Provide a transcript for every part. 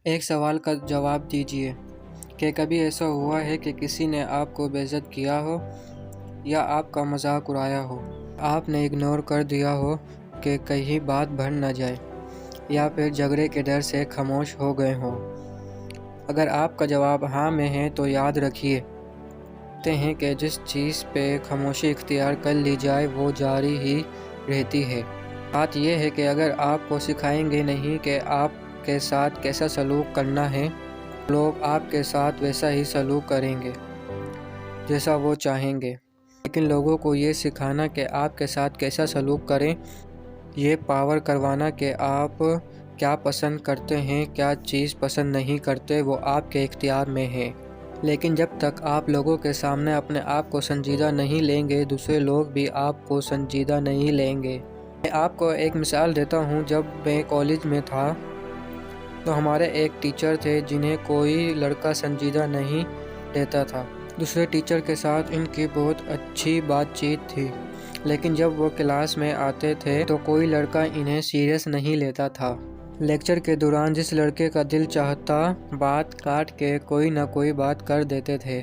ایک سوال کا جواب دیجیے کہ کبھی ایسا ہوا ہے کہ کسی نے آپ کو بے عزت کیا ہو یا آپ کا مذاق اڑایا ہو، آپ نے اگنور کر دیا ہو کہ کہیں بات بڑھ نہ جائے، یا پھر جھگڑے کے ڈر سے خاموش ہو گئے ہوں؟ اگر آپ کا جواب ہاں میں ہے تو یاد رکھیے کہتے ہیں کہ جس چیز پہ خاموشی اختیار کر لی جائے وہ جاری ہی رہتی ہے۔ بات یہ ہے کہ اگر آپ کو سکھائیں گے نہیں کہ آپ کے ساتھ کیسا سلوک کرنا ہے، لوگ آپ کے ساتھ ویسا ہی سلوک کریں گے جیسا وہ چاہیں گے۔ لیکن لوگوں کو یہ سکھانا کہ آپ کے ساتھ کیسا سلوک کریں، یہ پاور کروانا کہ آپ کیا پسند کرتے ہیں، کیا چیز پسند نہیں کرتے، وہ آپ کے اختیار میں ہے۔ لیکن جب تک آپ لوگوں کے سامنے اپنے آپ کو سنجیدہ نہیں لیں گے، دوسرے لوگ بھی آپ کو سنجیدہ نہیں لیں گے۔ میں آپ کو ایک مثال دیتا ہوں۔ جب میں کالج میں تھا تو ہمارے ایک ٹیچر تھے جنہیں کوئی لڑکا سنجیدہ نہیں لیتا تھا۔ دوسرے ٹیچر کے ساتھ ان کی بہت اچھی بات چیت تھی، لیکن جب وہ کلاس میں آتے تھے تو کوئی لڑکا انہیں سیریس نہیں لیتا تھا۔ لیکچر کے دوران جس لڑکے کا دل چاہتا بات کاٹ کے کوئی نہ کوئی بات کر دیتے تھے۔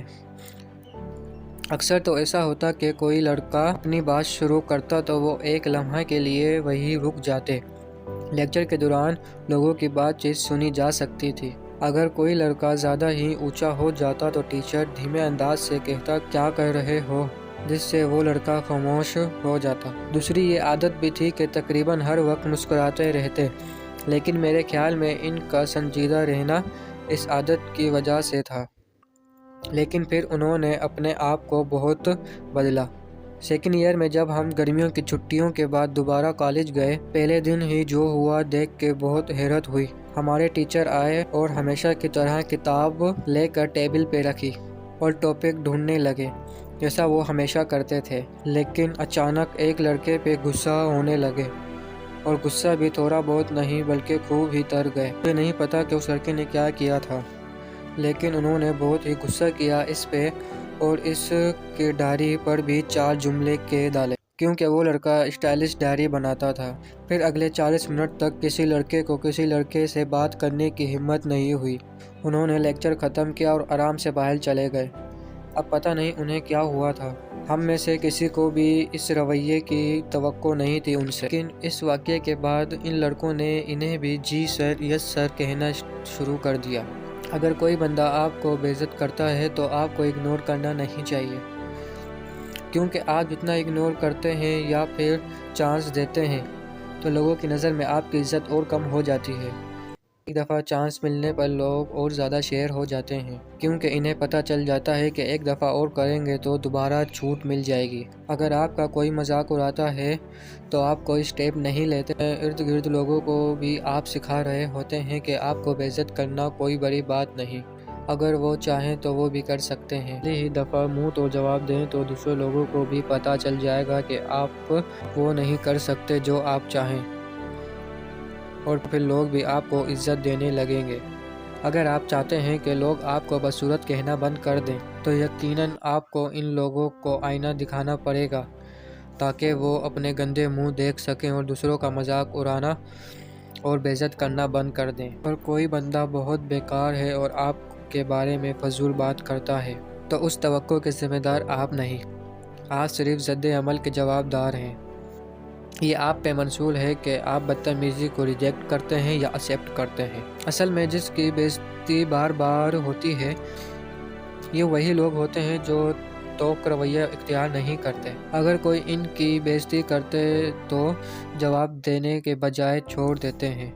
اکثر تو ایسا ہوتا کہ کوئی لڑکا اپنی بات شروع کرتا تو وہ ایک لمحہ کے لیے وہیں رک جاتے۔ لیکچر کے دوران لوگوں کی بات چیت سنی جا سکتی تھی۔ اگر کوئی لڑکا زیادہ ہی اونچا ہو جاتا تو ٹیچر دھیمے انداز سے کہتا کیا کہہ رہے ہو، جس سے وہ لڑکا خاموش ہو جاتا۔ دوسری یہ عادت بھی تھی کہ تقریباً ہر وقت مسکراتے رہتے، لیکن میرے خیال میں ان کا سنجیدہ رہنا اس عادت کی وجہ سے تھا۔ لیکن پھر انہوں نے اپنے آپ کو بہت بدلا۔ سیکنڈ ایئر میں جب ہم گرمیوں کی چھٹیوں کے بعد دوبارہ کالج گئے، پہلے دن ہی جو ہوا دیکھ کے بہت حیرت ہوئی۔ ہمارے ٹیچر آئے اور ہمیشہ کی طرح کتاب لے کر ٹیبل پہ رکھی اور ٹاپک ڈھونڈنے لگے جیسا وہ ہمیشہ کرتے تھے۔ لیکن اچانک ایک لڑکے پہ غصہ ہونے لگے، اور غصہ بھی تھوڑا بہت نہیں بلکہ خوب ہی تر گئے۔ مجھے نہیں پتا کہ اس لڑکے نے کیا کیا تھا، لیکن انہوں نے بہت ہی غصہ کیا اس پہ اور اس کی ڈائری پر بھی 4 جملے کے ڈالے، کیونکہ وہ لڑکا اسٹائلش ڈائری بناتا تھا۔ پھر اگلے 40 منٹ تک کسی لڑکے کو کسی لڑکے سے بات کرنے کی ہمت نہیں ہوئی۔ انہوں نے لیکچر ختم کیا اور آرام سے باہر چلے گئے۔ اب پتہ نہیں انہیں کیا ہوا تھا۔ ہم میں سے کسی کو بھی اس رویے کی توقع نہیں تھی ان سے، لیکن اس واقعے کے بعد ان لڑکوں نے انہیں بھی جی سر، یس سر کہنا شروع کر دیا۔ اگر کوئی بندہ آپ کو بے عزت کرتا ہے تو آپ کو اگنور کرنا نہیں چاہیے، کیونکہ آپ جتنا اگنور کرتے ہیں یا پھر چانس دیتے ہیں تو لوگوں کی نظر میں آپ کی عزت اور کم ہو جاتی ہے۔ ایک دفعہ چانس ملنے پر لوگ اور زیادہ شیئر ہو جاتے ہیں، کیونکہ انہیں پتہ چل جاتا ہے کہ ایک دفعہ اور کریں گے تو دوبارہ چھوٹ مل جائے گی۔ اگر آپ کا کوئی مذاق اڑاتا ہے تو آپ کوئی اسٹیپ نہیں لیتے، ارد گرد لوگوں کو بھی آپ سکھا رہے ہوتے ہیں کہ آپ کو بے عزت کرنا کوئی بڑی بات نہیں، اگر وہ چاہیں تو وہ بھی کر سکتے ہیں۔ اگلی ہی دفعہ منہ تو جواب دیں تو دوسرے لوگوں کو بھی پتہ چل جائے گا کہ آپ وہ نہیں کر سکتے جو آپ چاہیں، اور پھر لوگ بھی آپ کو عزت دینے لگیں گے۔ اگر آپ چاہتے ہیں کہ لوگ آپ کو بدصورت کہنا بند کر دیں تو یقیناً آپ کو ان لوگوں کو آئینہ دکھانا پڑے گا تاکہ وہ اپنے گندے منہ دیکھ سکیں اور دوسروں کا مذاق اڑانا اور بے عزت کرنا بند کر دیں۔ اور کوئی بندہ بہت بیکار ہے اور آپ کے بارے میں فضول بات کرتا ہے تو اس توقع کے ذمہ دار آپ نہیں، آپ صرف رد عمل کے جواب دار ہیں۔ یہ آپ پہ منحصر ہے کہ آپ بدتمیزی کو ریجیکٹ کرتے ہیں یا ایکسیپٹ کرتے ہیں۔ اصل میں جس کی بےعزتی بار بار ہوتی ہے یہ وہی لوگ ہوتے ہیں جو توک رویہ اختیار نہیں کرتے۔ اگر کوئی ان کی بےعزتی کرتے تو جواب دینے کے بجائے چھوڑ دیتے ہیں۔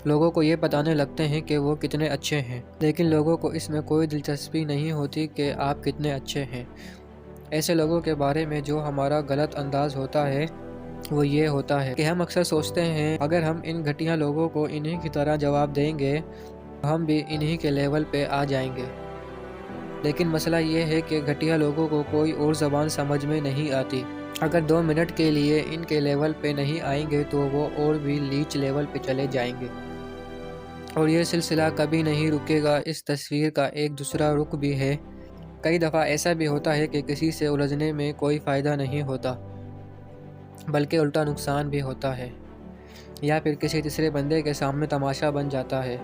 لوگوں کو یہ بتانے لگتے ہیں کہ وہ کتنے اچھے ہیں، لیکن لوگوں کو اس میں کوئی دلچسپی نہیں ہوتی کہ آپ کتنے اچھے ہیں۔ ایسے لوگوں کے بارے میں جو ہمارا غلط انداز ہوتا ہے وہ یہ ہوتا ہے کہ ہم اکثر سوچتے ہیں اگر ہم ان گھٹیا لوگوں کو انہی کی طرح جواب دیں گے تو ہم بھی انہی کے لیول پہ آ جائیں گے۔ لیکن مسئلہ یہ ہے کہ گھٹیا لوگوں کو کوئی اور زبان سمجھ میں نہیں آتی۔ اگر 2 منٹ کے لیے ان کے لیول پہ نہیں آئیں گے تو وہ اور بھی لیچ لیول پہ چلے جائیں گے، اور یہ سلسلہ کبھی نہیں رکے گا۔ اس تصویر کا ایک دوسرا رخ بھی ہے۔ کئی دفعہ ایسا بھی ہوتا ہے کہ کسی سے الجھنے میں کوئی فائدہ نہیں ہوتا بلکہ الٹا نقصان بھی ہوتا ہے، یا پھر کسی تیسرے بندے کے سامنے تماشا بن جاتا ہے۔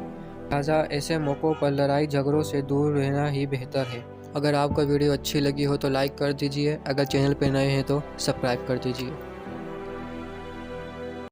لہٰذا ایسے موقعوں پر لڑائی جھگڑوں سے دور رہنا ہی بہتر ہے۔ اگر آپ کو ویڈیو اچھی لگی ہو تو لائک کر دیجیے، اگر چینل پہ نئے ہیں تو سبسکرائب کر دیجیے۔